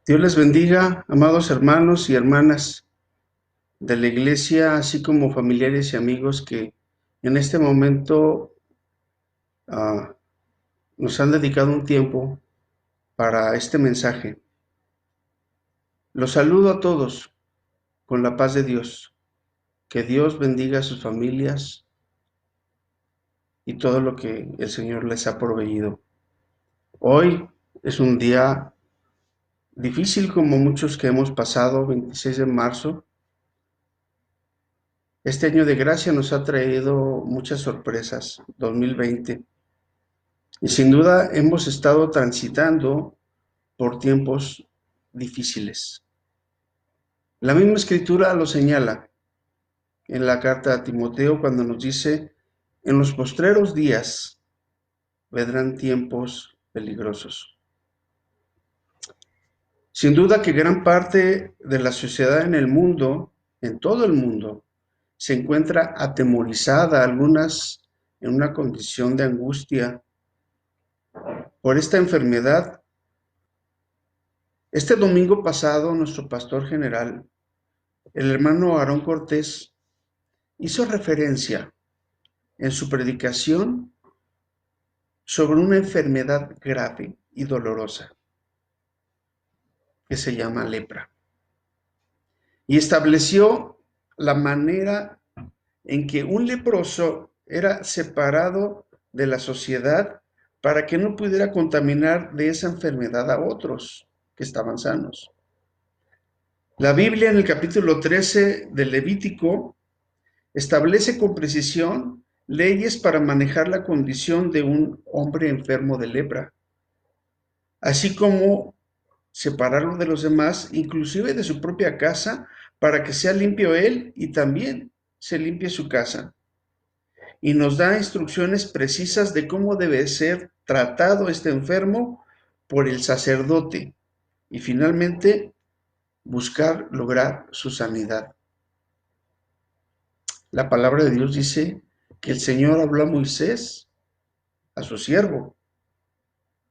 Dios les bendiga, amados hermanos y hermanas de la iglesia, así como familiares y amigos que en este momento ah, nos han dedicado un tiempo para este mensaje. Los saludo a todos con la paz de Dios. Que Dios bendiga a sus familias y todo lo que el Señor les ha proveído. Hoy es un día difícil como muchos que hemos pasado, 26 de marzo. Este año de gracia nos ha traído muchas sorpresas, 2020. Y sin duda hemos estado transitando por tiempos difíciles. La misma escritura lo señala en la carta a Timoteo cuando nos dice, en los postreros días vendrán tiempos peligrosos. Sin duda que gran parte de la sociedad en el mundo, en todo el mundo, se encuentra atemorizada, algunas en una condición de angustia por esta enfermedad. Este domingo pasado, nuestro pastor general, el hermano Aarón Cortés, hizo referencia en su predicación sobre una enfermedad grave y dolorosa que se llama lepra. Y estableció la manera en que un leproso era separado de la sociedad para que no pudiera contaminar de esa enfermedad a otros que estaban sanos. La Biblia en el capítulo 13 del Levítico establece con precisión leyes para manejar la condición de un hombre enfermo de lepra, así como separarlo de los demás, inclusive de su propia casa, para que sea limpio él y también se limpie su casa. Y nos da instrucciones precisas de cómo debe ser tratado este enfermo por el sacerdote y finalmente buscar lograr su sanidad. La palabra de Dios dice que el Señor habló a Moisés, a su siervo,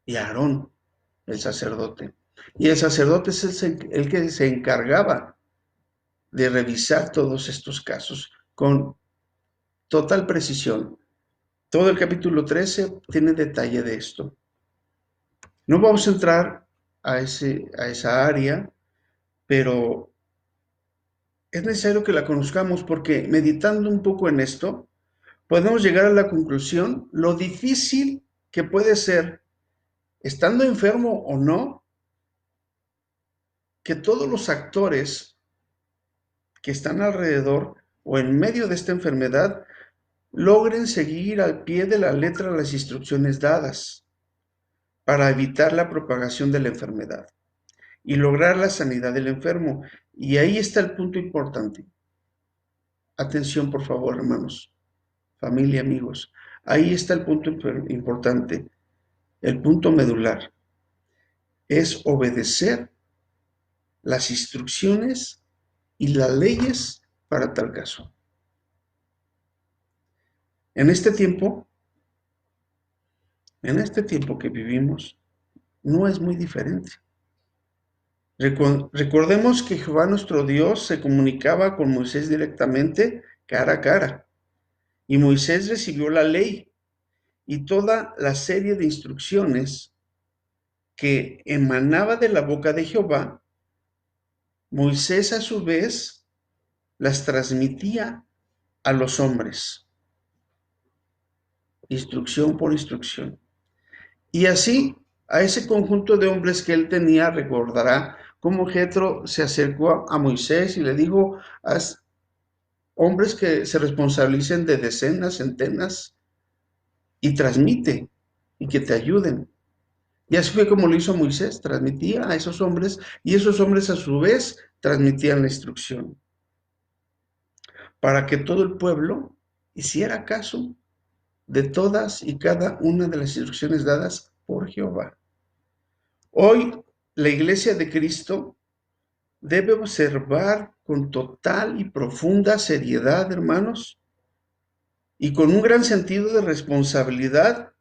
y a Aarón, el sacerdote. Y el sacerdote es el que se encargaba de revisar todos estos casos con total precisión. Todo el capítulo 13 tiene detalle de esto. No vamos a entrar a esa área, pero es necesario que la conozcamos porque meditando un poco en esto, podemos llegar a la conclusión lo difícil que puede ser, estando enfermo o no, que todos los actores que están alrededor o en medio de esta enfermedad logren seguir al pie de la letra las instrucciones dadas para evitar la propagación de la enfermedad y lograr la sanidad del enfermo. Y ahí está el punto importante. Atención, por favor, hermanos, familia, amigos. Ahí está el punto importante, el punto medular. Es obedecer las instrucciones y las leyes para tal caso. En este tiempo que vivimos, no es muy diferente. Recordemos que Jehová nuestro Dios se comunicaba con Moisés directamente cara a cara, y Moisés recibió la ley y toda la serie de instrucciones que emanaba de la boca de Jehová. Moisés a su vez las transmitía a los hombres, instrucción por instrucción. Y así, a ese conjunto de hombres que él tenía, recordará cómo Jetro se acercó a Moisés y le dijo, haz hombres que se responsabilicen de decenas, centenas, y transmite, y que te ayuden. Y así fue como lo hizo Moisés, transmitía a esos hombres, y esos hombres a su vez transmitían la instrucción, para que todo el pueblo hiciera caso de todas y cada una de las instrucciones dadas por Jehová. Hoy la Iglesia de Cristo debe observar con total y profunda seriedad, hermanos, y con un gran sentido de responsabilidad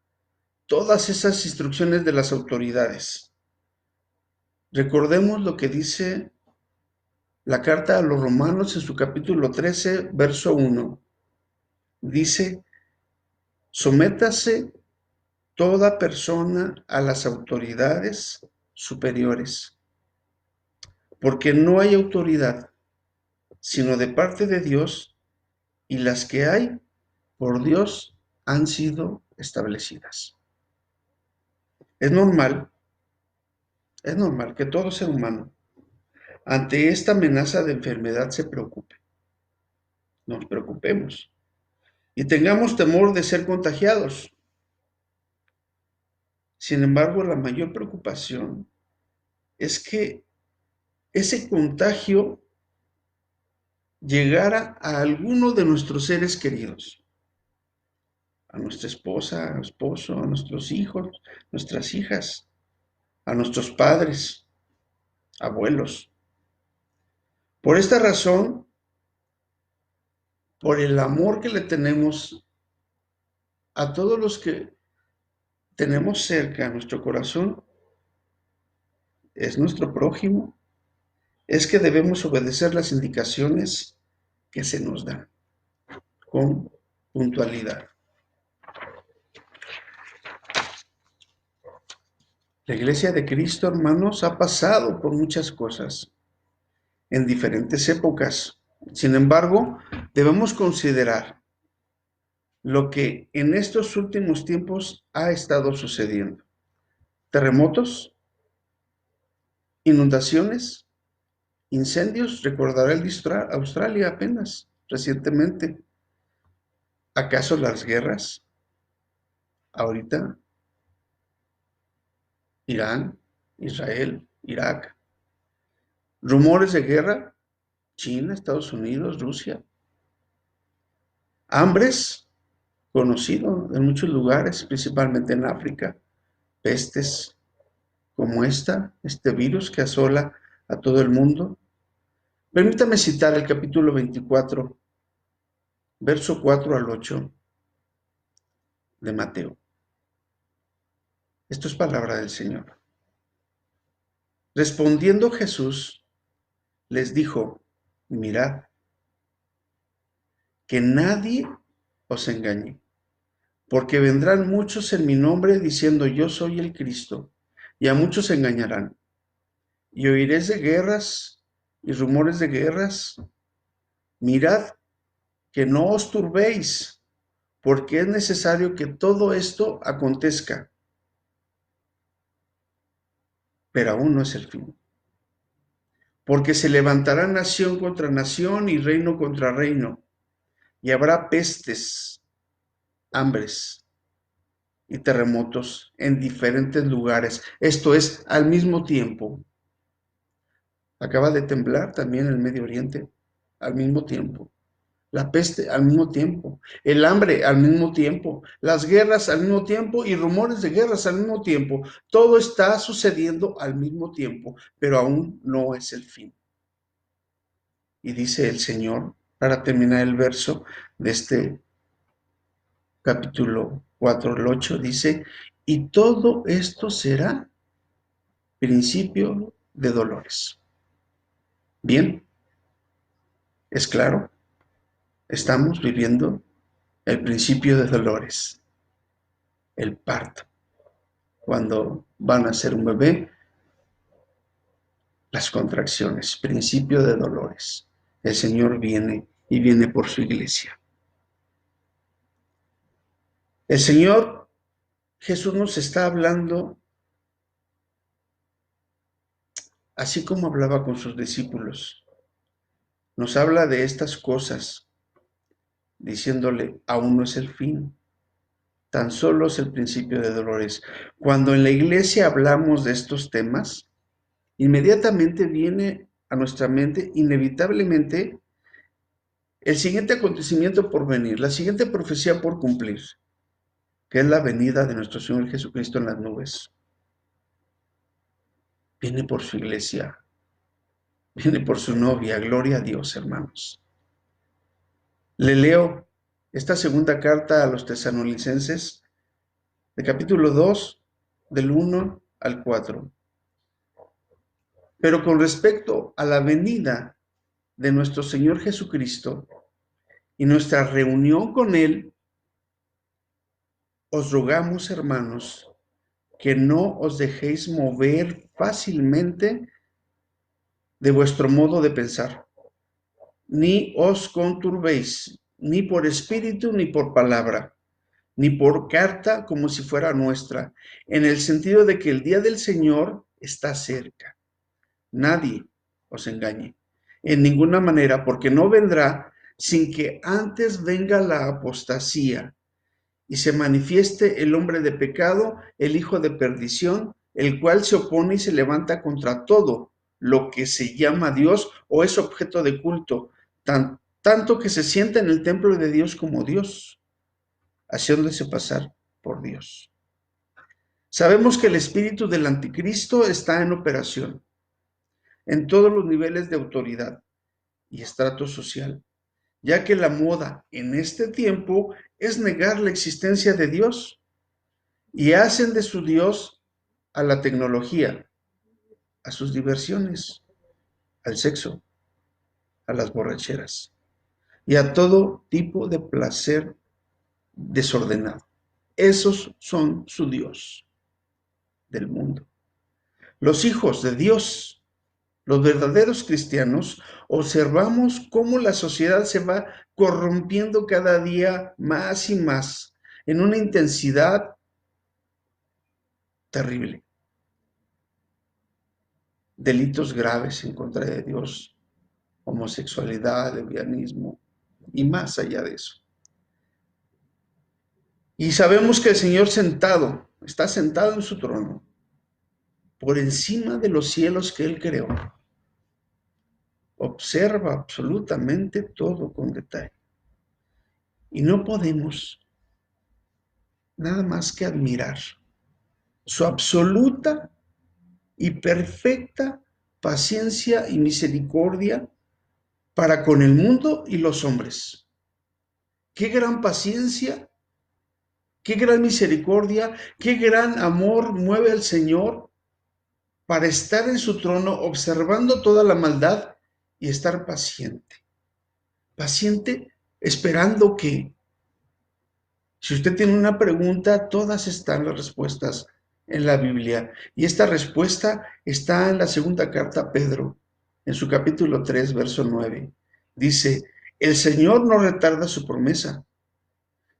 todas esas instrucciones de las autoridades. Recordemos lo que dice la carta a los Romanos en su capítulo 13, verso 1. Dice, sométase toda persona a las autoridades superiores, porque no hay autoridad sino de parte de Dios, y las que hay por Dios han sido establecidas. Es normal que todo ser humano ante esta amenaza de enfermedad se preocupe. Nos preocupemos y tengamos temor de ser contagiados. Sin embargo, la mayor preocupación es que ese contagio llegara a alguno de nuestros seres queridos, a nuestra esposa, a esposo, a nuestros hijos, nuestras hijas, a nuestros padres, abuelos. Por esta razón, por el amor que le tenemos a todos los que tenemos cerca a nuestro corazón, es nuestro prójimo, es que debemos obedecer las indicaciones que se nos dan con puntualidad. La Iglesia de Cristo, hermanos, ha pasado por muchas cosas en diferentes épocas. Sin embargo, debemos considerar lo que en estos últimos tiempos ha estado sucediendo. Terremotos, inundaciones, incendios. Recordará el de Australia apenas recientemente. ¿Acaso las guerras? Ahorita, Irán, Israel, Irak. Rumores de guerra, China, Estados Unidos, Rusia. Hambres, conocido en muchos lugares, principalmente en África. Pestes como este virus que asola a todo el mundo. Permítame citar el capítulo 24, verso 4 al 8 de Mateo. Esto es palabra del Señor. Respondiendo Jesús, les dijo, mirad, que nadie os engañe, porque vendrán muchos en mi nombre diciendo yo soy el Cristo, y a muchos engañarán. Y oiréis de guerras y rumores de guerras. Mirad que no os turbéis, porque es necesario que todo esto acontezca, pero aún no es el fin. Porque se levantará nación contra nación y reino contra reino, y habrá pestes, hambres y terremotos en diferentes lugares. Esto es al mismo tiempo. Acaba de temblar también el Medio Oriente al mismo tiempo. La peste al mismo tiempo, el hambre al mismo tiempo, las guerras al mismo tiempo y rumores de guerras al mismo tiempo. Todo está sucediendo al mismo tiempo, pero aún no es el fin. Y dice el Señor, para terminar el verso de este capítulo 4 al 8, dice, y todo esto será principio de dolores. Bien, es claro, estamos viviendo el principio de dolores, el parto. Cuando van a ser un bebé, las contracciones, principio de dolores. El Señor viene y viene por su iglesia. El Señor Jesús nos está hablando así como hablaba con sus discípulos. Nos habla de estas cosas, diciéndole, aún no es el fin, tan solo es el principio de dolores. Cuando en la iglesia hablamos de estos temas, inmediatamente viene a nuestra mente, inevitablemente, el siguiente acontecimiento por venir, la siguiente profecía por cumplir, que es la venida de nuestro Señor Jesucristo en las nubes. Viene por su iglesia, viene por su novia, gloria a Dios, hermanos. Le leo esta segunda carta a los tesalonicenses, de capítulo 2, del 1 al 4. Pero con respecto a la venida de nuestro Señor Jesucristo y nuestra reunión con Él, os rogamos, hermanos, que no os dejéis mover fácilmente de vuestro modo de pensar, ni os conturbéis, ni por espíritu, ni por palabra, ni por carta como si fuera nuestra, en el sentido de que el día del Señor está cerca. Nadie os engañe, en ninguna manera, porque no vendrá sin que antes venga la apostasía y se manifieste el hombre de pecado, el hijo de perdición, el cual se opone y se levanta contra todo lo que se llama Dios o es objeto de culto, tanto que se sienta en el templo de Dios como Dios, haciéndose pasar por Dios. Sabemos que el espíritu del anticristo está en operación en todos los niveles de autoridad y estrato social, ya que la moda en este tiempo es negar la existencia de Dios y hacen de su Dios a la tecnología, a sus diversiones, al sexo, a las borracheras y a todo tipo de placer desordenado. Esos son su Dios del mundo. Los hijos de Dios, los verdaderos cristianos, observamos cómo la sociedad se va corrompiendo cada día más y más en una intensidad terrible. Delitos graves en contra de Dios, homosexualidad, lesbianismo y más allá de eso. Y sabemos que el Señor está sentado en su trono, por encima de los cielos que Él creó. Observa absolutamente todo con detalle. Y no podemos nada más que admirar su absoluta y perfecta paciencia y misericordia para con el mundo y los hombres. Qué gran paciencia, qué gran misericordia, qué gran amor mueve al Señor para estar en su trono observando toda la maldad y estar paciente. Paciente esperando que, si usted tiene una pregunta, todas están las respuestas en la Biblia. Y esta respuesta está en la segunda carta a Pedro, en su capítulo 3, verso 9. Dice, el Señor no retarda su promesa,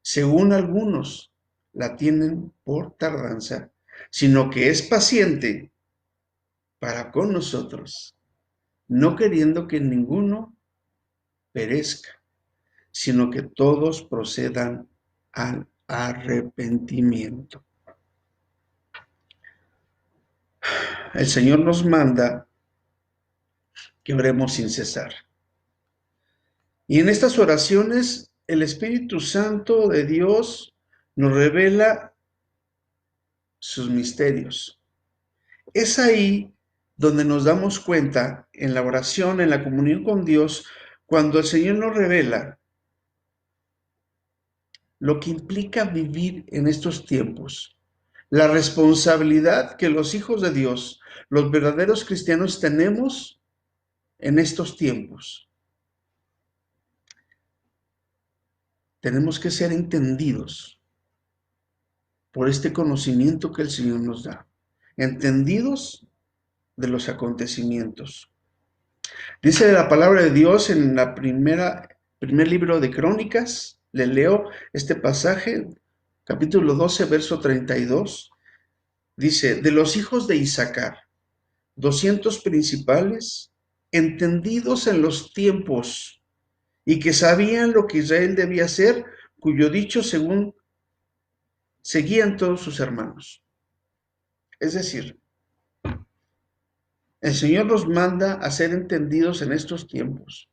según algunos la tienen por tardanza, sino que es paciente para con nosotros, no queriendo que ninguno perezca, sino que todos procedan al arrepentimiento. El Señor nos manda que oremos sin cesar. Y en estas oraciones, el Espíritu Santo de Dios nos revela sus misterios. Es ahí donde nos damos cuenta, en la oración, en la comunión con Dios, cuando el Señor nos revela lo que implica vivir en estos tiempos, la responsabilidad que los hijos de Dios, los verdaderos cristianos, tenemos en estos tiempos. Tenemos que ser entendidos por este conocimiento que el Señor nos da, entendidos de los acontecimientos. Dice la palabra de Dios en la primer libro de Crónicas, le leo este pasaje, capítulo 12, verso 32, dice, de los hijos de Isaacar, 200 principales, entendidos en los tiempos, y que sabían lo que Israel debía hacer, cuyo dicho según seguían todos sus hermanos. Es decir, el Señor nos manda a ser entendidos en estos tiempos.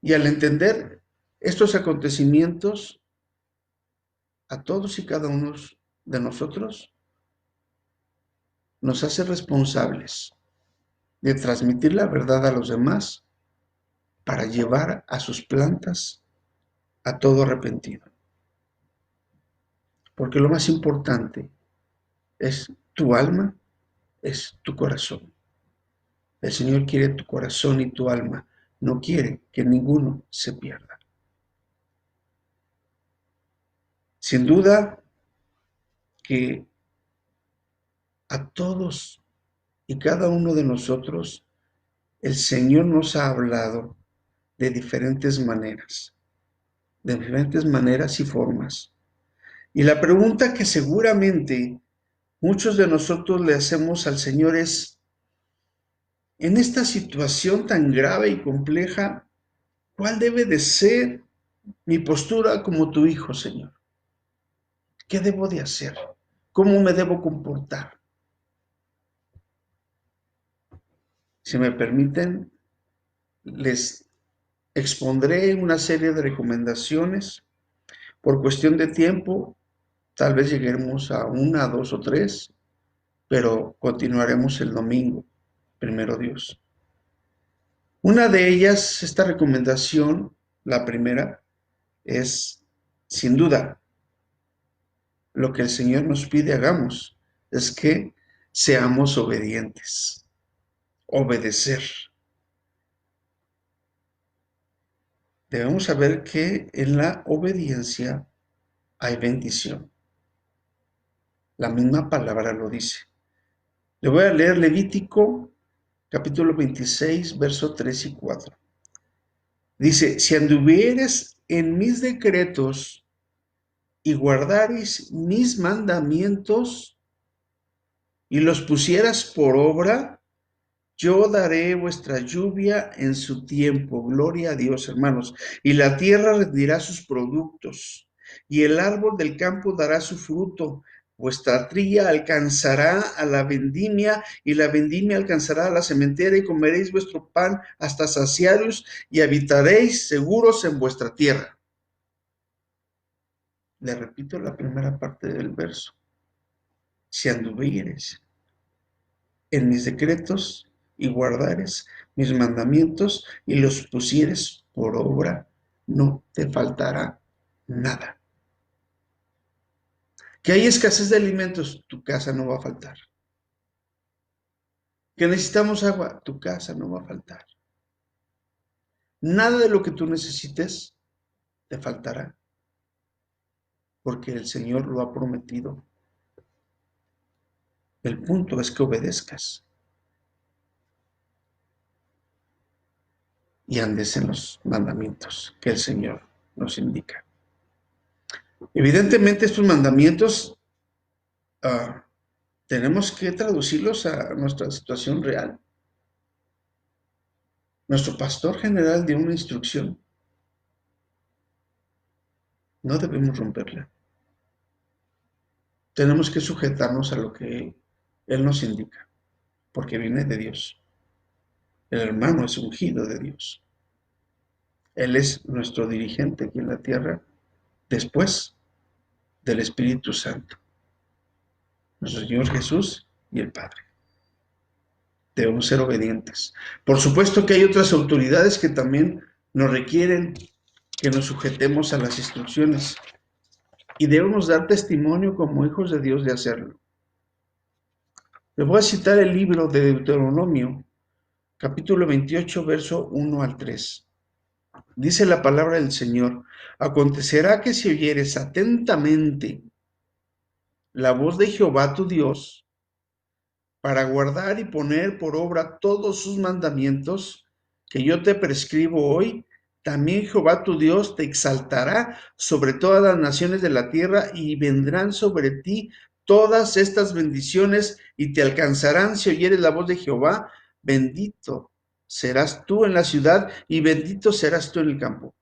Y al entender estos acontecimientos, a todos y cada uno de nosotros nos hace responsables de transmitir la verdad a los demás para llevar a sus plantas a todo arrepentido. Porque lo más importante es tu alma, es tu corazón. El Señor quiere tu corazón y tu alma, no quiere que ninguno se pierda. Sin duda que a todos y cada uno de nosotros, el Señor nos ha hablado de diferentes y formas. Y la pregunta que seguramente muchos de nosotros le hacemos al Señor es, en esta situación tan grave y compleja, ¿cuál debe de ser mi postura como tu hijo, Señor? ¿Qué debo de hacer? ¿Cómo me debo comportar? Si me permiten, les expondré una serie de recomendaciones. Por cuestión de tiempo, tal vez lleguemos a una, dos o tres, pero continuaremos el domingo, primero Dios. Una de ellas, esta recomendación, la primera, es, sin duda, lo que el Señor nos pide hagamos, es que seamos obedientes, obedecer. Debemos saber que en la obediencia hay bendición. La misma palabra lo dice. Le voy a leer Levítico capítulo 26, verso 3 y 4. Dice, si anduvieres en mis decretos y guardares mis mandamientos y los pusieras por obra, yo daré vuestra lluvia en su tiempo. Gloria a Dios, hermanos. Y la tierra rendirá sus productos, y el árbol del campo dará su fruto. Vuestra tría alcanzará a la vendimia, y la vendimia alcanzará a la sementera, y comeréis vuestro pan hasta saciaros, y habitaréis seguros en vuestra tierra. Le repito la primera parte del verso. Si anduvieres en mis decretos y guardares mis mandamientos y los pusieres por obra, no te faltará nada. Que hay escasez de alimentos, tu casa no va a faltar. Que necesitamos agua, tu casa no va a faltar. Nada de lo que tú necesites te faltará, porque el Señor lo ha prometido. El punto es que obedezcas y andes en los mandamientos que el Señor nos indica. Evidentemente estos mandamientos tenemos que traducirlos a nuestra situación real. Nuestro pastor general dio una instrucción. No debemos romperla. Tenemos que sujetarnos a lo que Él nos indica, porque viene de Dios. El hermano es ungido de Dios. Él es nuestro dirigente aquí en la tierra, después del Espíritu Santo, nuestro Señor Jesús y el Padre. Debemos ser obedientes. Por supuesto que hay otras autoridades que también nos requieren que nos sujetemos a las instrucciones y debemos dar testimonio como hijos de Dios de hacerlo. Les voy a citar el libro de Deuteronomio, capítulo 28, verso 1 al 3. Dice la palabra del Señor, acontecerá que si oyeres atentamente la voz de Jehová tu Dios, para guardar y poner por obra todos sus mandamientos que yo te prescribo hoy, también Jehová tu Dios te exaltará sobre todas las naciones de la tierra y vendrán sobre ti todas estas bendiciones y te alcanzarán si oyeres la voz de Jehová. Bendito serás tú en la ciudad y bendito serás tú en el campo.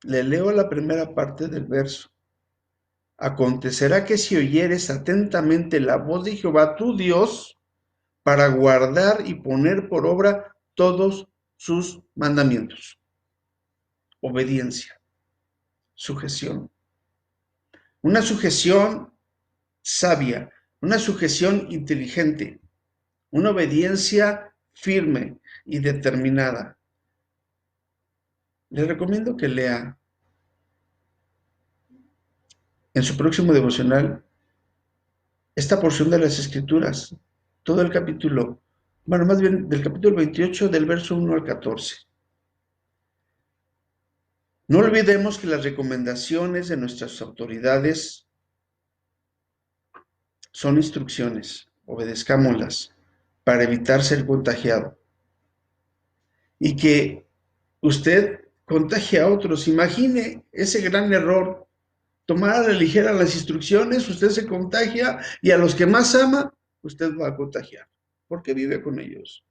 Le leo la primera parte del verso. Acontecerá que si oyeres atentamente la voz de Jehová tu Dios, para guardar y poner por obra todos sus mandamientos. Obediencia, sujeción. Una sujeción sabia, una sujeción inteligente, una obediencia firme y determinada. Les recomiendo que lea en su próximo devocional esta porción de las Escrituras, todo el capítulo bueno, más bien del capítulo 28, del verso 1 al 14. No olvidemos que las recomendaciones de nuestras autoridades son instrucciones, obedezcámoslas para evitar ser contagiado. Y que usted contagie a otros. Imagine ese gran error, tomar a la ligera las instrucciones, usted se contagia y a los que más ama, usted va a contagiar, porque vive con ellos.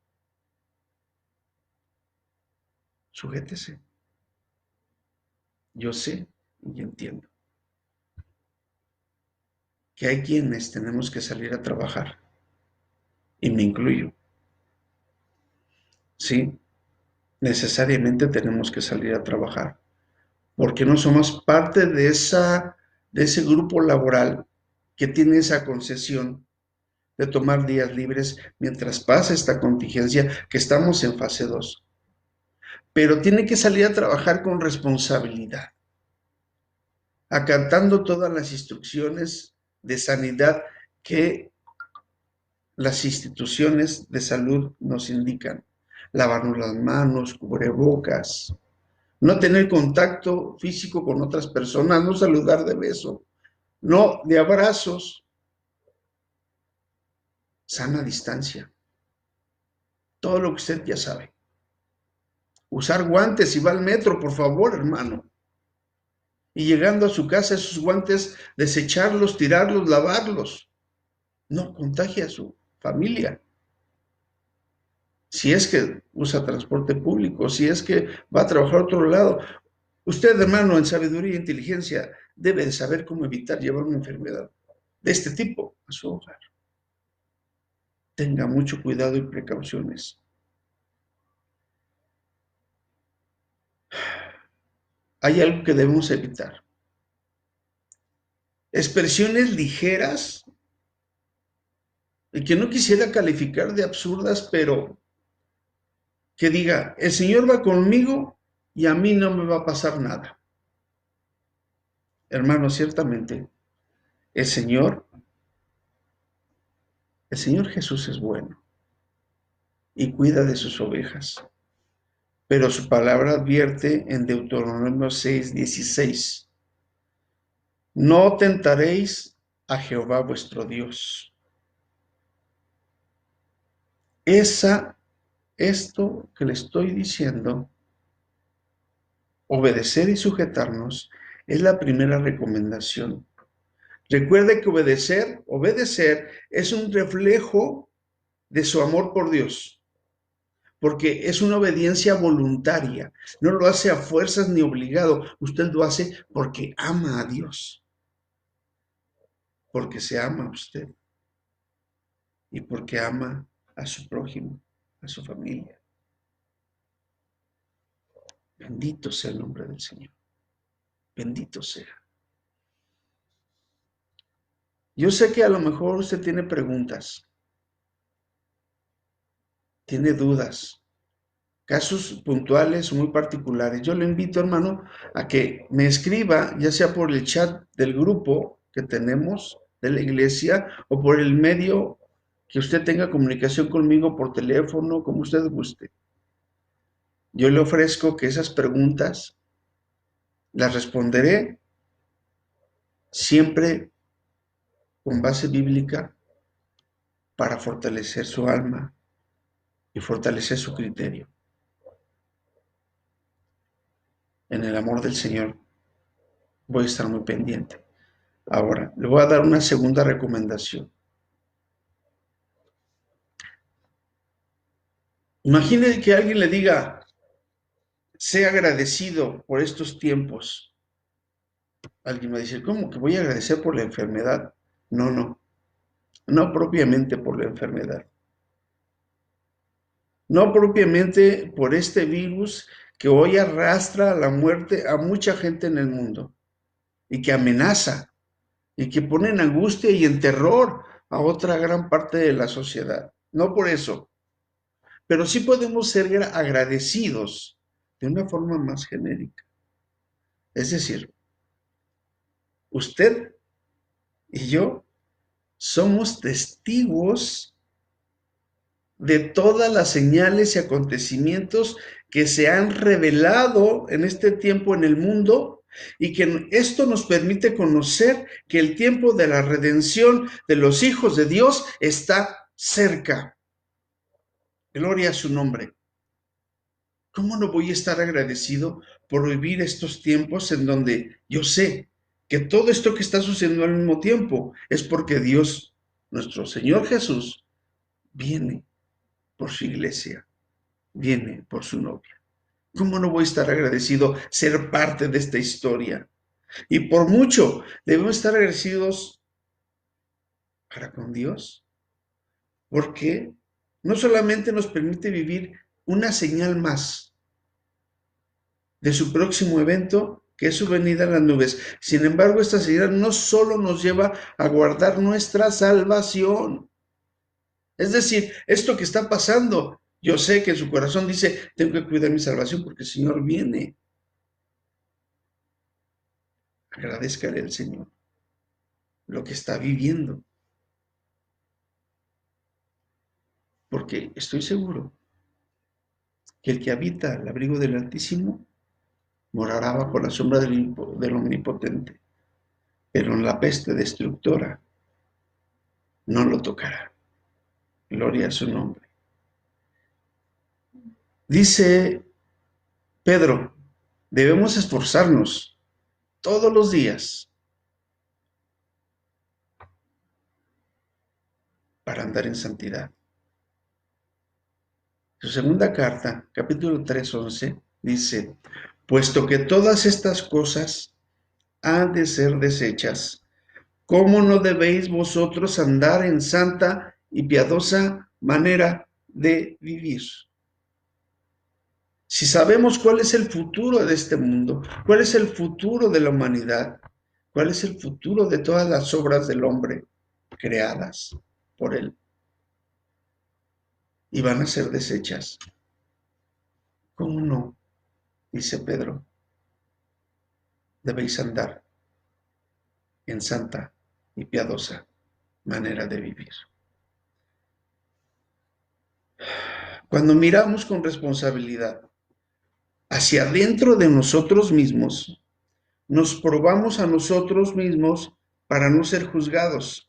Sujétese. Yo sé y entiendo que hay quienes tenemos que salir a trabajar, y me incluyo. Sí, necesariamente tenemos que salir a trabajar, porque no somos parte de ese grupo laboral que tiene esa concesión de tomar días libres mientras pasa esta contingencia, que estamos en fase 2. Pero tiene que salir a trabajar con responsabilidad, acatando todas las instrucciones de sanidad que las instituciones de salud nos indican. Lavarnos las manos, cubrebocas, no tener contacto físico con otras personas, no saludar de beso, no de abrazos, sana distancia, todo lo que usted ya sabe. Usar guantes si va al metro, por favor, hermano. Y llegando a su casa, esos guantes, desecharlos, tirarlos, lavarlos. No contagia a su familia. Si es que usa transporte público, si es que va a trabajar a otro lado. Usted, hermano, en sabiduría e inteligencia, debe de saber cómo evitar llevar una enfermedad de este tipo a su hogar. Tenga mucho cuidado y precauciones. Hay algo que debemos evitar. Expresiones ligeras y que no quisiera calificar de absurdas, pero que diga, el Señor va conmigo y a mí no me va a pasar nada. Hermano, ciertamente, el Señor, el Señor Jesús es bueno y cuida de sus ovejas. Pero su palabra advierte en Deuteronomio 6:16, no tentaréis a Jehová vuestro Dios. Esto que le estoy diciendo, obedecer y sujetarnos, es la primera recomendación. Recuerde que obedecer es un reflejo de su amor por Dios, porque es una obediencia voluntaria, no lo hace a fuerzas ni obligado, usted lo hace porque ama a Dios, porque se ama a usted y porque ama a su prójimo, a su familia. Bendito sea el nombre del Señor, bendito sea. Yo sé que a lo mejor usted tiene preguntas, tiene dudas, casos puntuales muy particulares. Yo le invito, hermano, a que me escriba, ya sea por el chat del grupo que tenemos de la iglesia o por el medio que usted tenga comunicación conmigo por teléfono, como usted guste. Yo le ofrezco que esas preguntas las responderé siempre con base bíblica para fortalecer su alma y fortalecer su criterio. En el amor del Señor voy a estar muy pendiente. Ahora, le voy a dar una segunda recomendación. Imagine que alguien le diga, sé agradecido por estos tiempos. Alguien va a decir, ¿cómo que voy a agradecer por la enfermedad? No propiamente por la enfermedad. No propiamente por este virus que hoy arrastra a la muerte a mucha gente en el mundo y que amenaza y que pone en angustia y en terror a otra gran parte de la sociedad. No por eso, pero sí podemos ser agradecidos de una forma más genérica. Es decir, usted y yo somos testigos de todas las señales y acontecimientos que se han revelado en este tiempo en el mundo, y que esto nos permite conocer que el tiempo de la redención de los hijos de Dios está cerca. Gloria a su nombre. ¿Cómo no voy a estar agradecido por vivir estos tiempos en donde yo sé que todo esto que está sucediendo al mismo tiempo es porque Dios, nuestro Señor Jesús, viene por su iglesia, viene por su novia? ¿Cómo no voy a estar agradecido ser parte de esta historia? Y por mucho debemos estar agradecidos para con Dios, porque no solamente nos permite vivir una señal más de su próximo evento, que es su venida en las nubes. Sin embargo, esta señal no solo nos lleva a guardar nuestra salvación. Es decir, esto que está pasando, yo sé que en su corazón dice, tengo que cuidar mi salvación porque el Señor viene. Agradezcale al Señor lo que está viviendo, porque estoy seguro que el que habita al abrigo del Altísimo morará bajo la sombra del Omnipotente, pero en la peste destructora no lo tocará. Gloria a su nombre. Dice Pedro, debemos esforzarnos todos los días para andar en santidad. Su segunda carta, capítulo 3, 11, dice, puesto que todas estas cosas han de ser deshechas, ¿cómo no debéis vosotros andar en santa y piadosa manera de vivir? Si sabemos cuál es el futuro de este mundo, cuál es el futuro de la humanidad, cuál es el futuro de todas las obras del hombre creadas por él, y van a ser deshechas, ¿cómo no? Dice Pedro, debéis andar en santa y piadosa manera de vivir. Cuando miramos con responsabilidad hacia adentro de nosotros mismos, nos probamos a nosotros mismos para no ser juzgados.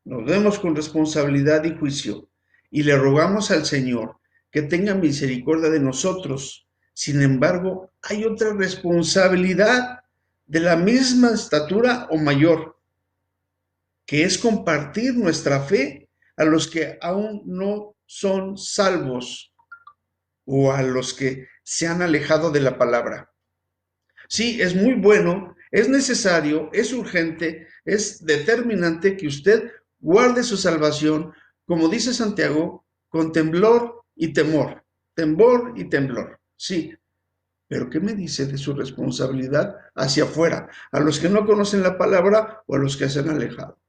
Nos vemos con responsabilidad y juicio y le rogamos al Señor que tenga misericordia de nosotros. Sin embargo, hay otra responsabilidad de la misma estatura o mayor, que es compartir nuestra fe a los que aún no son salvos o a los que se han alejado de la palabra. Sí, es muy bueno, es necesario, es urgente, es determinante que usted guarde su salvación, como dice Santiago, con temblor y temor. Temor y temblor, sí. Pero ¿qué me dice de su responsabilidad hacia afuera, a los que no conocen la palabra o a los que se han alejado?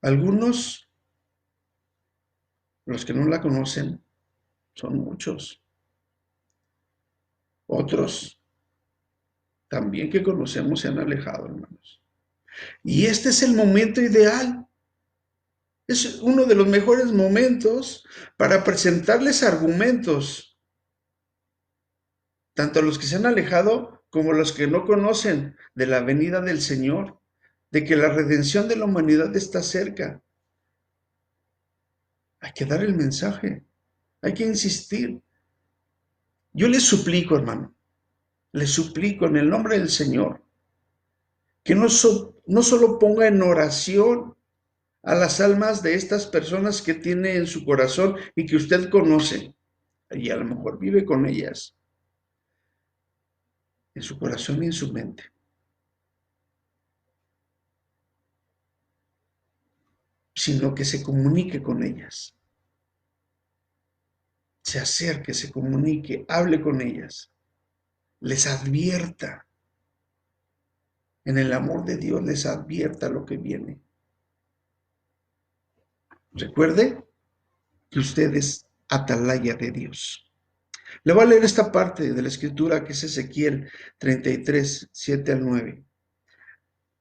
Algunos, los que no la conocen, son muchos. Otros, también que conocemos, se han alejado, hermanos. Y este es el momento ideal. Es uno de los mejores momentos para presentarles argumentos, tanto a los que se han alejado como a los que no conocen de la venida del Señor, de que la redención de la humanidad está cerca. Hay que dar el mensaje, hay que insistir. Yo les suplico, hermano, les suplico en el nombre del Señor, que no solo ponga en oración a las almas de estas personas que tiene en su corazón y que usted conoce, y a lo mejor vive con ellas, en su corazón y en su mente, sino que se comunique con ellas, se acerque, se comunique, hable con ellas, les advierta, en el amor de Dios les advierta lo que viene. Recuerde que usted es atalaya de Dios. Le voy a leer esta parte de la escritura que es Ezequiel 33, 7 al 9.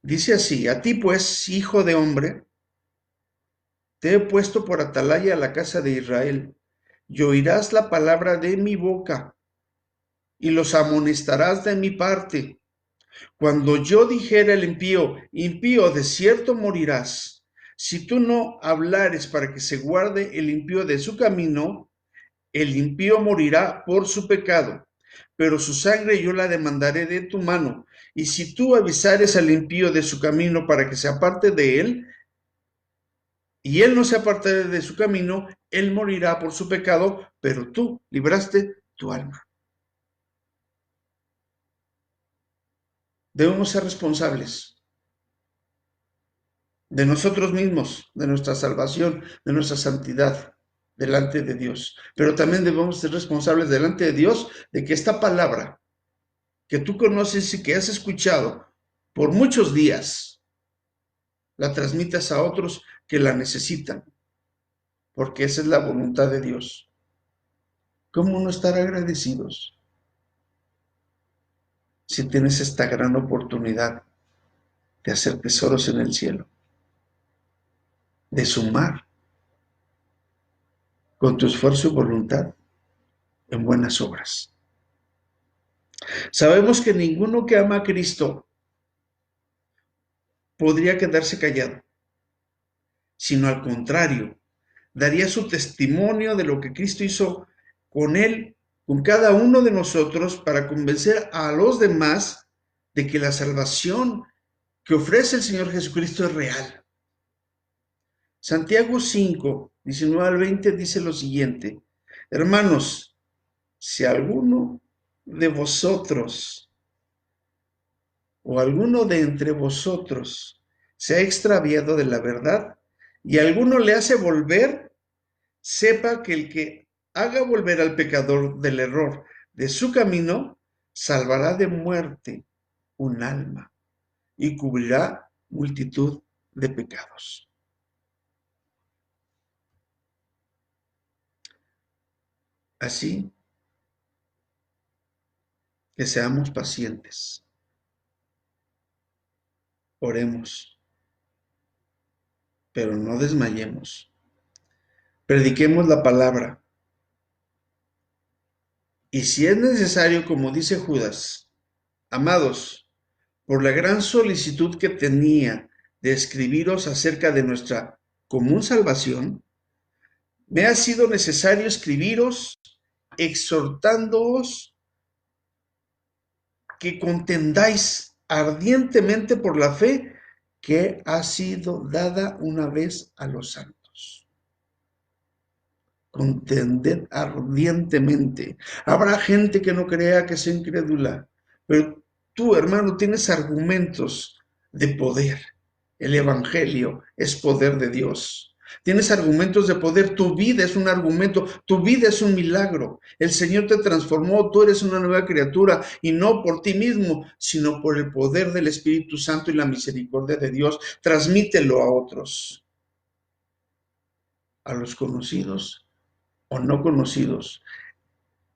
Dice así, a ti pues, hijo de hombre, Te he puesto por atalaya a la casa de Israel, y oirás la palabra de mi boca, y los amonestarás de mi parte. Cuando yo dijera al impío, impío, de cierto morirás, si tú no hablares para que se guarde el impío de su camino, el impío morirá por su pecado, pero su sangre yo la demandaré de tu mano. Y si tú avisares al impío de su camino para que se aparte de él, y él no se aparte de su camino, él morirá por su pecado, pero tú libraste tu alma. Debemos ser responsables de nosotros mismos, de nuestra salvación, de nuestra santidad delante de Dios. Pero también debemos ser responsables delante de Dios de que esta palabra que tú conoces y que has escuchado por muchos días, la transmitas a otros que la necesitan, porque esa es la voluntad de Dios. ¿Cómo no estar agradecidos si tienes esta gran oportunidad de hacer tesoros en el cielo, de sumar con tu esfuerzo y voluntad en buenas obras? Sabemos que ninguno que ama a Cristo podría quedarse callado, sino al contrario, daría su testimonio de lo que Cristo hizo con él, con cada uno de nosotros, para convencer a los demás de que la salvación que ofrece el Señor Jesucristo es real. Santiago 5, 19 al 20 dice lo siguiente: hermanos, si alguno de vosotros o alguno de entre vosotros se ha extraviado de la verdad y alguno le hace volver, sepa que el que haga volver al pecador del error de su camino, salvará de muerte un alma y cubrirá multitud de pecados. Así que seamos pacientes, oremos, pero no desmayemos. Prediquemos la palabra. Y si es necesario, como dice Judas, amados, por la gran solicitud que tenía de escribiros acerca de nuestra común salvación, me ha sido necesario escribiros exhortándoos que contendáis ardientemente por la fe que ha sido dada una vez a los santos. Contended ardientemente. Habrá gente que no crea, que sea incrédula, pero tú, hermano, tienes argumentos de poder. El Evangelio es poder de Dios. Tienes argumentos de poder, tu vida es un argumento, tu vida es un milagro. El Señor te transformó, tú eres una nueva criatura y no por ti mismo, sino por el poder del Espíritu Santo y la misericordia de Dios. Transmítelo a otros, a los conocidos o no conocidos,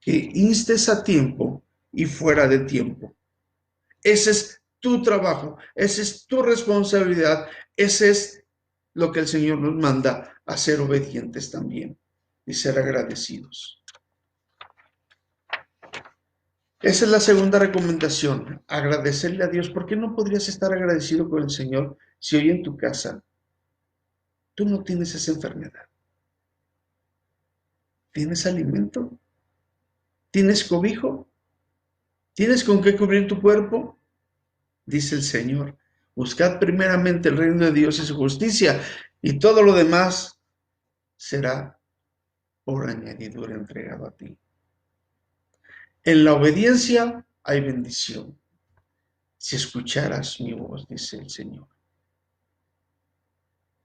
que instes a tiempo y fuera de tiempo. Ese es tu trabajo, esa es tu responsabilidad, ese es lo que el Señor nos manda, a ser obedientes también y ser agradecidos. Esa es la segunda recomendación, agradecerle a Dios. ¿Por qué no podrías estar agradecido con el Señor si hoy en tu casa tú no tienes esa enfermedad? ¿Tienes alimento? ¿Tienes cobijo? ¿Tienes con qué cubrir tu cuerpo? Dice el Señor, buscad primeramente el reino de Dios y su justicia, y todo lo demás será por añadidura entregado a ti. En la obediencia hay bendición. Si escucharas mi voz, dice el Señor,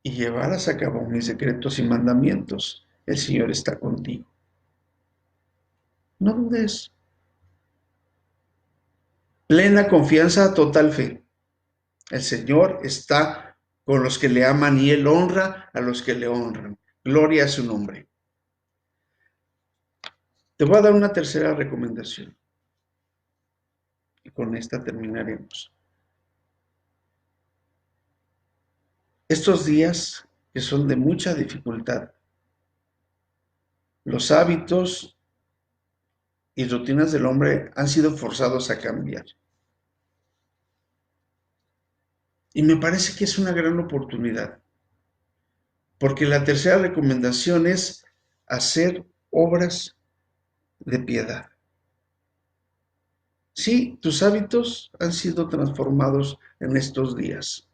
y llevaras a cabo mis decretos y mandamientos, el Señor está contigo. No dudes. Plena confianza, total fe. El Señor está con los que le aman y Él honra a los que le honran. Gloria a su nombre. Te voy a dar una tercera recomendación y con esta terminaremos. Estos días que son de mucha dificultad. Los hábitos y rutinas del hombre han sido forzados a cambiar. Y me parece que es una gran oportunidad, porque la tercera recomendación es hacer obras de piedad. Sí, tus hábitos han sido transformados en estos días.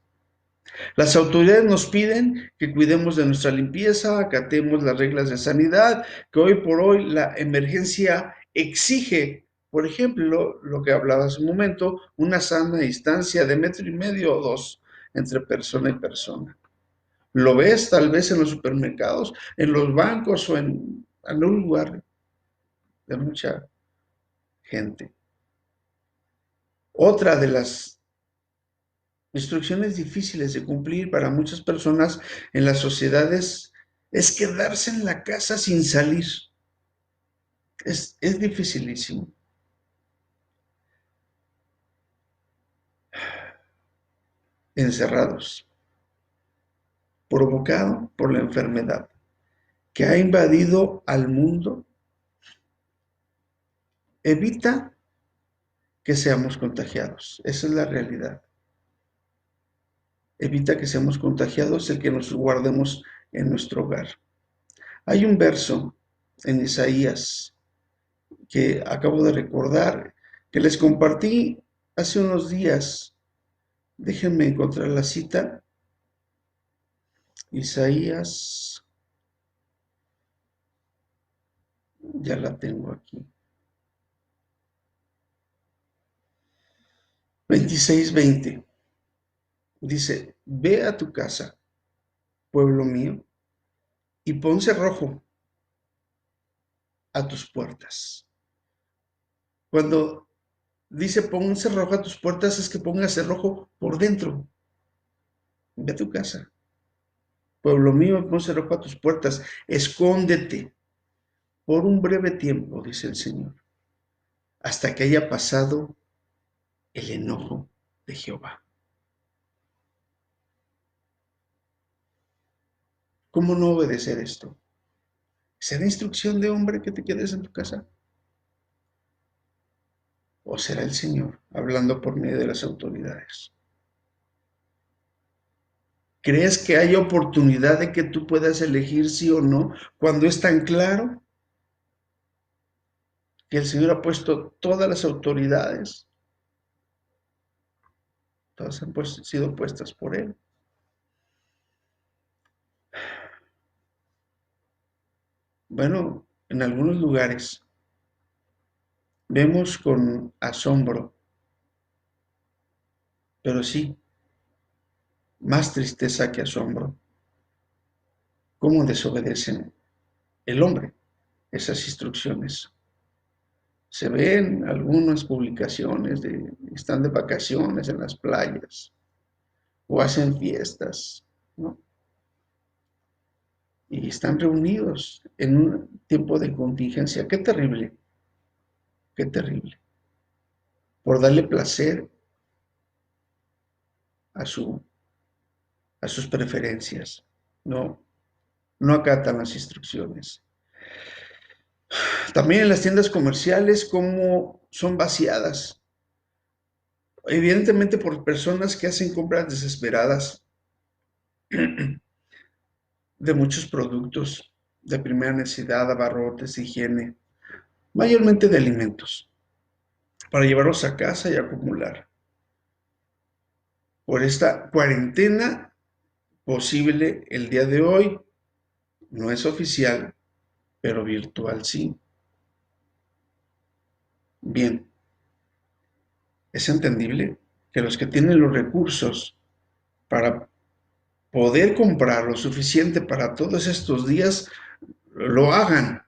Las autoridades nos piden que cuidemos de nuestra limpieza, acatemos las reglas de sanidad, que hoy por hoy la emergencia exige, por ejemplo, lo que hablaba hace un momento, una sana distancia de 1,5 o 2 entre persona y persona. Lo ves tal vez en los supermercados, en los bancos o en algún lugar de mucha gente. Otra de las instrucciones difíciles de cumplir para muchas personas en las sociedades es quedarse en la casa sin salir. Es dificilísimo. Encerrados, provocado por la enfermedad que ha invadido al mundo, evita que seamos contagiados. Esa es la realidad. Evita que seamos contagiados el que nos guardemos en nuestro hogar. Hay un verso en Isaías que acabo de recordar, que les compartí hace unos días. Déjenme encontrar la cita. Isaías, ya la tengo aquí. 26:20. Dice, ve a tu casa, pueblo mío, y pon cerrojo a tus puertas. Cuando dice pon cerrojo a tus puertas, es que pongas cerrojo por dentro. Ve a tu casa, pueblo mío, pon cerrojo a tus puertas. Escóndete por un breve tiempo, dice el Señor, hasta que haya pasado el enojo de Jehová. ¿Cómo no obedecer esto? ¿Será instrucción de hombre que te quedes en tu casa? ¿O será el Señor hablando por medio de las autoridades? ¿Crees que hay oportunidad de que tú puedas elegir sí o no cuando es tan claro que el Señor ha puesto todas las autoridades? Todas han sido puestas por Él. Bueno, en algunos lugares vemos con asombro, pero sí, más tristeza que asombro, cómo desobedecen el hombre esas instrucciones. Se ven algunas publicaciones de están de vacaciones en las playas o hacen fiestas, ¿no? Y están reunidos en un tiempo de contingencia. Qué terrible, qué terrible. Por darle placer a sus preferencias. No acatan las instrucciones. También en las tiendas comerciales, cómo son vaciadas. Evidentemente por personas que hacen compras desesperadas de muchos productos de primera necesidad, abarrotes, higiene, mayormente de alimentos, para llevarlos a casa y acumular. Por esta cuarentena posible el día de hoy, no es oficial, pero virtual sí. Bien, es entendible que los que tienen los recursos para poder comprar lo suficiente para todos estos días, lo hagan.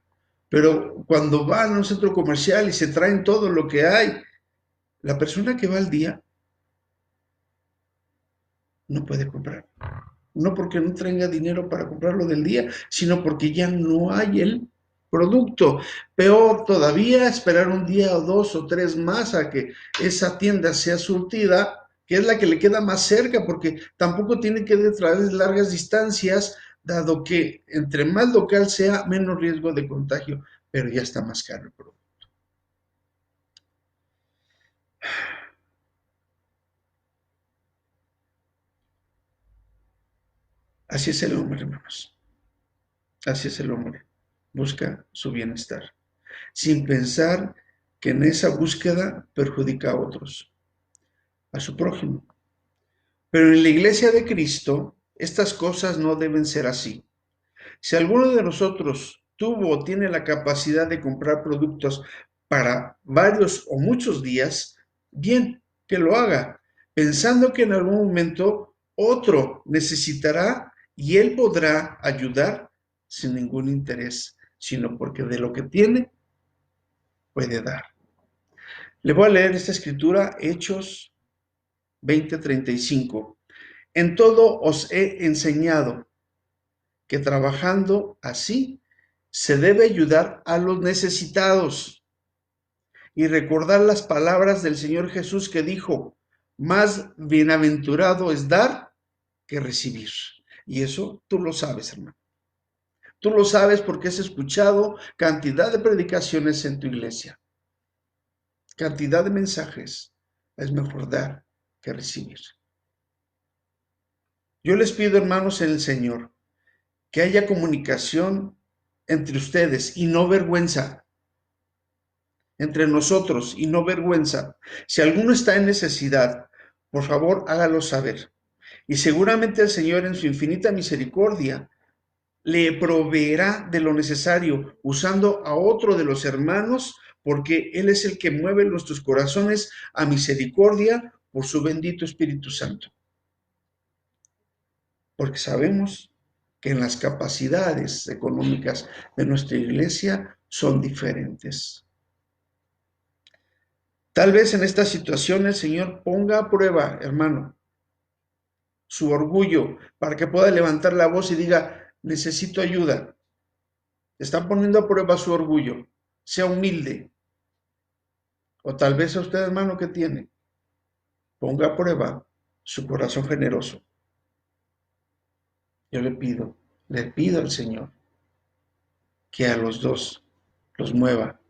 Pero cuando van a un centro comercial y se traen todo lo que hay, la persona que va al día no puede comprar. No porque no tenga dinero para comprarlo del día, sino porque ya no hay el producto. Peor todavía, esperar un día o 2 o 3 más a que esa tienda sea surtida que es la que le queda más cerca, porque tampoco tiene que traer largas distancias, dado que entre más local sea, menos riesgo de contagio, pero ya está más caro el producto. Así es el hombre, hermanos. Así es el hombre. Busca su bienestar, sin pensar que en esa búsqueda perjudica a otros, a su prójimo. Pero en la iglesia de Cristo, estas cosas no deben ser así. Si alguno de nosotros tuvo o tiene la capacidad de comprar productos para varios o muchos días, bien, que lo haga, pensando que en algún momento otro necesitará y él podrá ayudar sin ningún interés, sino porque de lo que tiene puede dar. Le voy a leer esta escritura, Hechos 20:35. En todo os he enseñado que trabajando así se debe ayudar a los necesitados y recordar las palabras del Señor Jesús que dijo, más bienaventurado es dar que recibir. Y eso tú lo sabes, hermano. Tú lo sabes porque has escuchado cantidad de predicaciones en tu iglesia, cantidad de mensajes. Es mejor dar que recibir. Yo les pido, hermanos, en el Señor, que haya comunicación entre ustedes y no vergüenza, entre nosotros y no vergüenza. Si alguno está en necesidad, por favor, hágalo saber. Y seguramente el Señor en su infinita misericordia le proveerá de lo necesario usando a otro de los hermanos, porque Él es el que mueve nuestros corazones a misericordia por su bendito Espíritu Santo. Porque sabemos que en las capacidades económicas de nuestra iglesia son diferentes. Tal vez en esta situación el Señor ponga a prueba, hermano, su orgullo para que pueda levantar la voz y diga, necesito ayuda. Está poniendo a prueba su orgullo. Sea humilde. O tal vez a usted, hermano, que tiene, ponga a prueba su corazón generoso. Yo le pido al Señor que a los dos los mueva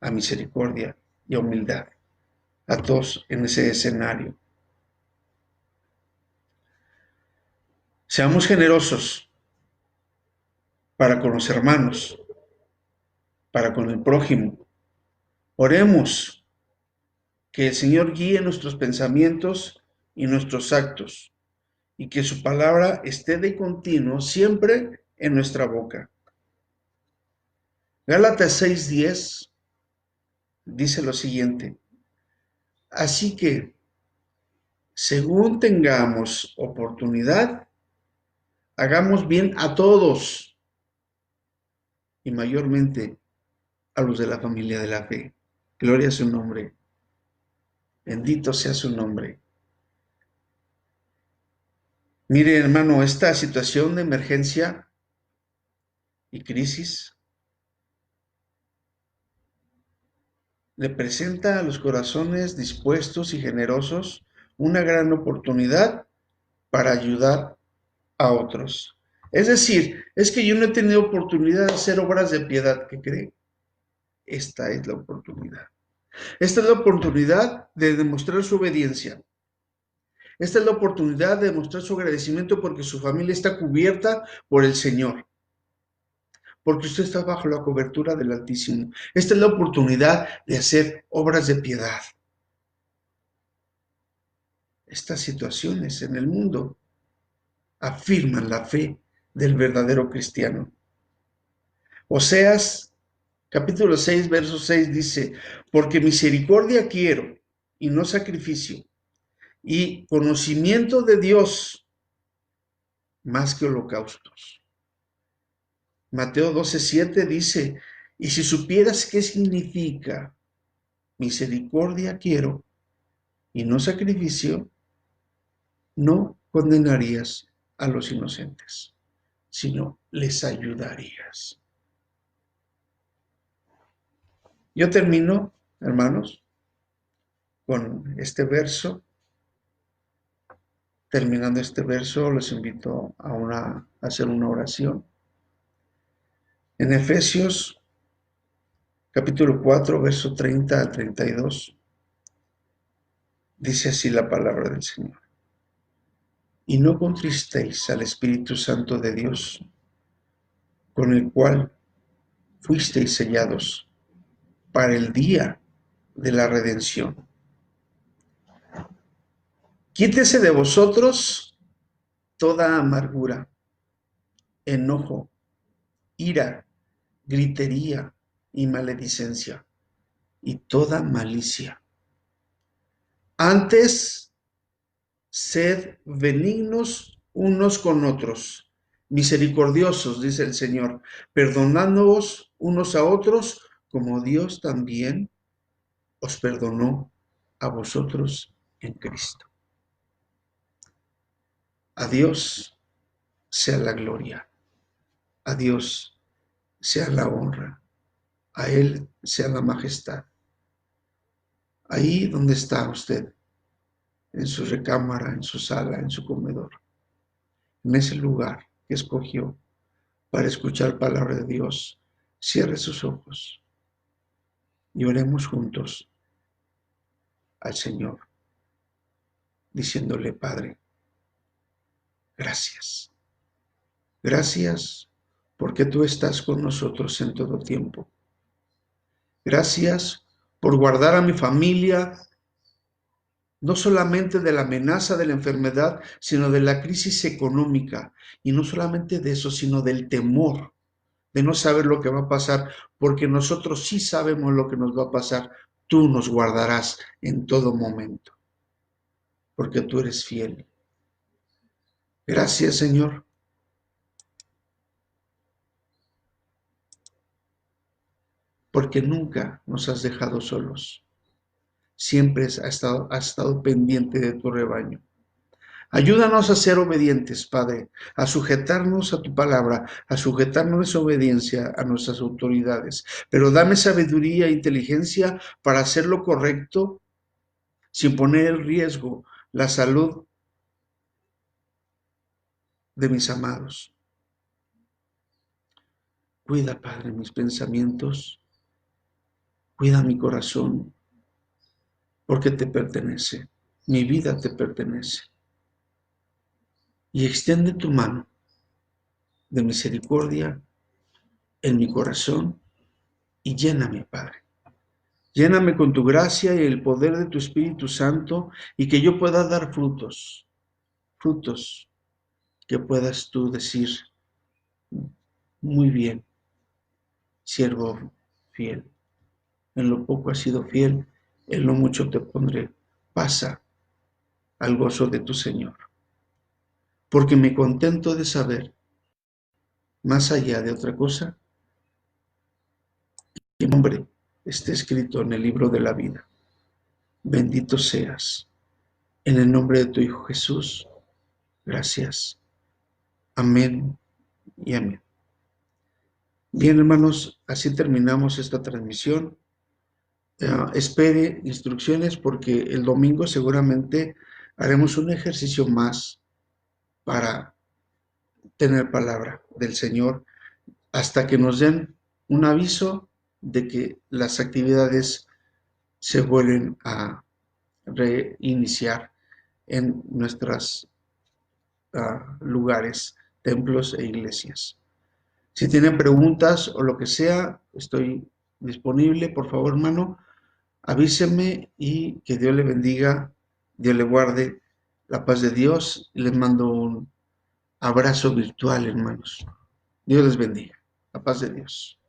a misericordia y a humildad. A todos en ese escenario. Seamos generosos para con los hermanos, para con el prójimo. Oremos que el Señor guíe nuestros pensamientos y nuestros actos y que su palabra esté de continuo siempre en nuestra boca. Gálatas 6:10 dice lo siguiente: así que, según tengamos oportunidad, hagamos bien a todos y mayormente a los de la familia de la fe. Gloria a su nombre. Bendito sea su nombre. Mire, hermano, esta situación de emergencia y crisis le presenta a los corazones dispuestos y generosos una gran oportunidad para ayudar a otros. Es decir, es que yo no he tenido oportunidad de hacer obras de piedad. ¿Qué cree? Esta es la oportunidad. Esta es la oportunidad de demostrar su obediencia. Esta es la oportunidad de demostrar su agradecimiento porque su familia está cubierta por el Señor. Porque usted está bajo la cobertura del Altísimo. Esta es la oportunidad de hacer obras de piedad. Estas situaciones en el mundo afirman la fe del verdadero cristiano. Oseas capítulo 6, verso 6 dice, porque misericordia quiero y no sacrificio, y conocimiento de Dios más que holocaustos. Mateo 12:7 dice, y si supieras qué significa misericordia quiero y no sacrificio, no condenarías a los inocentes, sino les ayudarías. Yo termino, hermanos, con este verso terminando este verso, les invito a hacer una oración. En Efesios capítulo 4, verso 30 al 32, dice así la palabra del Señor. Y no contristéis al Espíritu Santo de Dios, con el cual fuisteis sellados para el día de la redención. Quítese de vosotros toda amargura, enojo, ira, gritería y maledicencia, y toda malicia. Antes, sed benignos unos con otros, misericordiosos, dice el Señor, perdonándoos unos a otros, como Dios también os perdonó a vosotros en Cristo. A Dios sea la gloria, a Dios sea la honra, a Él sea la majestad. Ahí donde está usted, en su recámara, en su sala, en su comedor, en ese lugar que escogió para escuchar palabra de Dios, cierre sus ojos y oremos juntos al Señor, diciéndole, Padre, gracias. Gracias porque tú estás con nosotros en todo tiempo. Gracias por guardar a mi familia, no solamente de la amenaza de la enfermedad, sino de la crisis económica. Y no solamente de eso, sino del temor, de no saber lo que va a pasar, porque nosotros sí sabemos lo que nos va a pasar. Tú nos guardarás en todo momento, porque tú eres fiel. Gracias, Señor. Porque nunca nos has dejado solos. Siempre has estado pendiente de tu rebaño. Ayúdanos a ser obedientes, Padre, a sujetarnos a tu palabra, a sujetarnos en obediencia a nuestras autoridades. Pero dame sabiduría e inteligencia para hacer lo correcto sin poner en riesgo la salud de mis amados. Cuida, Padre, mis pensamientos, cuida mi corazón, porque te pertenece, mi vida te pertenece. Y extiende tu mano de misericordia en mi corazón y lléname, Padre. Lléname con tu gracia y el poder de tu Espíritu Santo y que yo pueda dar frutos, frutos que puedas tú decir, muy bien, siervo fiel. En lo poco has sido fiel, en lo mucho te pondré. Pasa al gozo de tu Señor. Porque me contento de saber, más allá de otra cosa, que mi nombre esté escrito en el libro de la vida. Bendito seas. En el nombre de tu Hijo Jesús, gracias. Amén y amén. Bien, hermanos, así terminamos esta transmisión. Espere instrucciones porque el domingo seguramente haremos un ejercicio más para tener palabra del Señor hasta que nos den un aviso de que las actividades se vuelven a reiniciar en nuestros lugares, templos e iglesias. Si tienen preguntas o lo que sea, estoy disponible. Por favor, hermano, avíseme y que Dios le bendiga, Dios le guarde, la paz de Dios. Les mando un abrazo virtual, hermanos. Dios les bendiga. La paz de Dios.